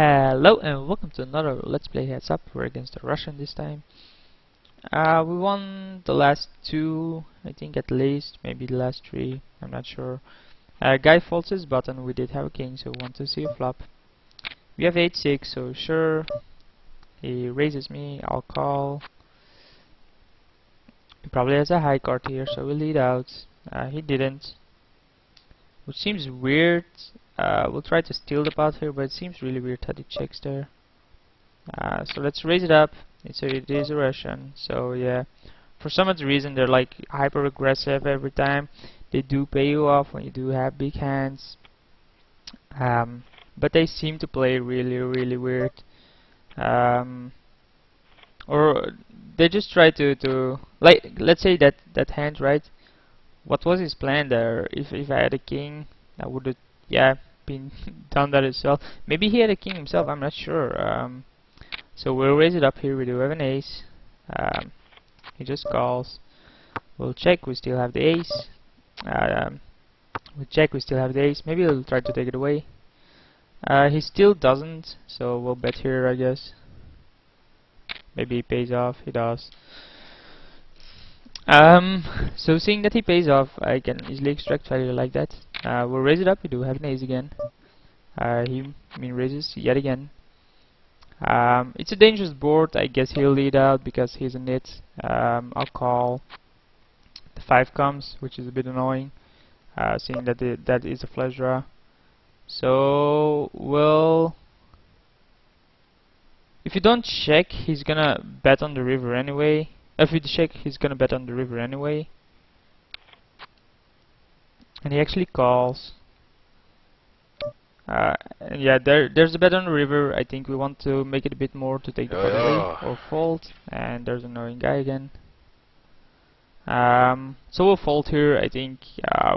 Hello and welcome to another Let's Play Heads Up. We're against the Russian this time. We won the last two, I think at least, maybe the last three, I'm not sure. Guy folds his button, we did have a king, so want to see a flop. We have 8-6, so sure. He raises me, I'll call. He probably has a high card here, so we'll lead out. He didn't, which seems weird. We'll try to steal the pot here, but it seems really weird that he checks there. So let's raise it up. It is a Russian, so yeah. For some odd reason, they're like hyper aggressive every time. They do pay you off when you do have big hands. But they seem to play really weird. Or they just try to like, let's say that hand, right? What was his plan there? If I had a king, I would have, yeah, been done that as well. Maybe he had a king himself, I'm not sure. So we'll raise it up here. We do have an ace. He just calls. We'll check. We still have the ace. We check. We still have the ace. Maybe he'll try to take it away. He still doesn't. So we'll bet here, I guess. Maybe he pays off. He does. So seeing that he pays off, I can easily extract value like that. We'll raise it up. We do have an ace again. He raises yet again. It's a dangerous board. I guess he'll lead out because he's a nit. I'll call. The 5 comes, which is a bit annoying, seeing that that is a flush draw. So if you don't check, he's gonna bet on the river anyway. If you check, he's gonna bet on the river anyway, and he actually calls. Yeah, there's a bet on the river. I think we want to make it a bit more to take the pot away or fold. And there's an annoying guy again. So we'll fold here. I think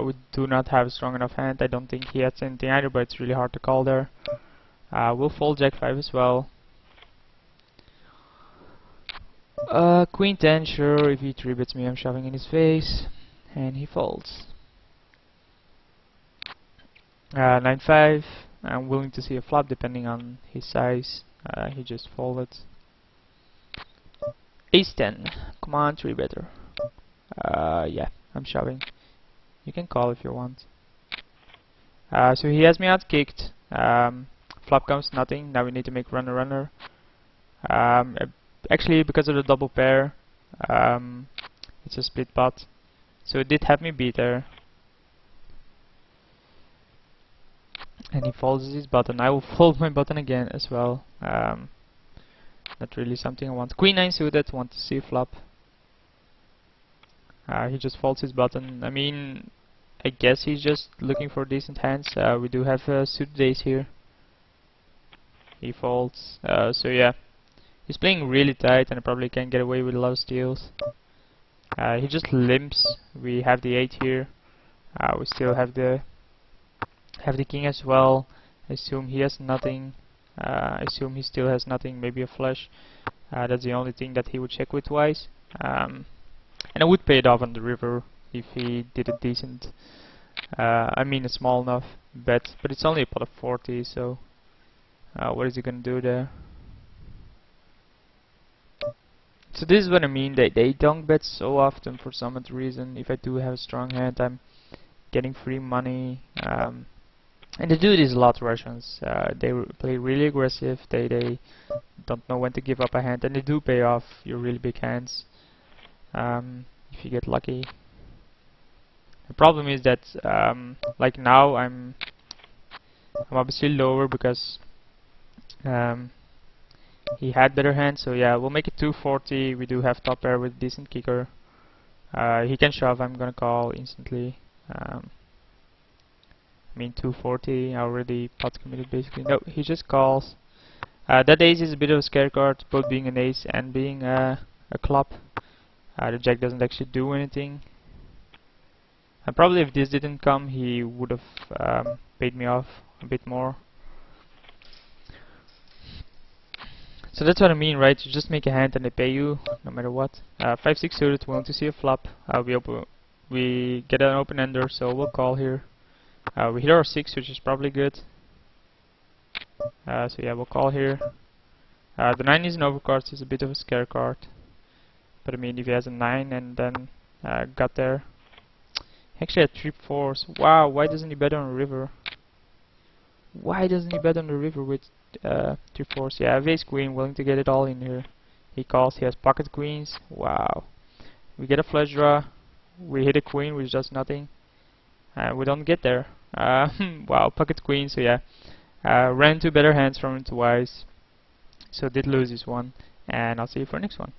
we do not have a strong enough hand. I don't think he has anything either, but it's really hard to call there. We'll fold Jack 5 as well. Queen 10, sure. If he 3-bets me, I'm shoving in his face, and he folds. 9-5. I'm willing to see a flop depending on his size. He just folded. Ace 10. Come on, 3-better. Yeah, I'm shoving. You can call if you want. So he has me out kicked. Flop comes nothing. Now we need to make runner. Actually, because of the double pair, it's a split pot. So it did have me beat there. And he folds his button. I will fold my button again as well. Not really something I want. Queen 9 suited, want to see flop. He just folds his button. I mean, I guess he's just looking for decent hands. We do have suited ace here. He folds. So yeah, he's playing really tight, and I probably can get away with a lot of steals. He just limps. We have the 8 here. We still have the king as well. I assume he has nothing. I assume he still has nothing, maybe a flush. That's the only thing that he would check with twice. And I would pay it off on the river if he did a decent, I mean a small enough bet, but it's only a pot of 40, so what is he gonna do there? So this is what I mean, they don't bet so often for some odd reason. If I do have a strong hand, I'm getting free money. And the dude is a lot Russians. They play really aggressive. They don't know when to give up a hand, and they do pay off your really big hands if you get lucky. The problem is that like now I'm obviously lower because he had better hands. So yeah, we'll make it 240. We do have top pair with decent kicker. He can shove. I'm gonna call instantly. I mean 240, I already pot committed basically. No, he just calls. That ace is a bit of a scare card, both being an ace and being a club. The jack doesn't actually do anything. And probably if this didn't come, he would have paid me off a bit more. So that's what I mean, right? You just make a hand and they pay you, no matter what. 5-6 suited, willing to see a flop. We get an open ender, so we'll call here. We hit our 6, which is probably good. So yeah, we'll call here. The 9 is an overcard, so it's a bit of a scare card. But I mean, if he has a 9 and then got there. Actually, at 3/4. Wow, why doesn't he bet on a river? Why doesn't he bet on the river with 3/4? Yeah, I have ace queen, willing to get it all in here. He calls, he has pocket queens. Wow. We get a flush draw. We hit a queen, which does nothing. We don't get there. Wow, pocket queen, so yeah. Ran two better hands from it twice. So did lose this one. And I'll see you for next one.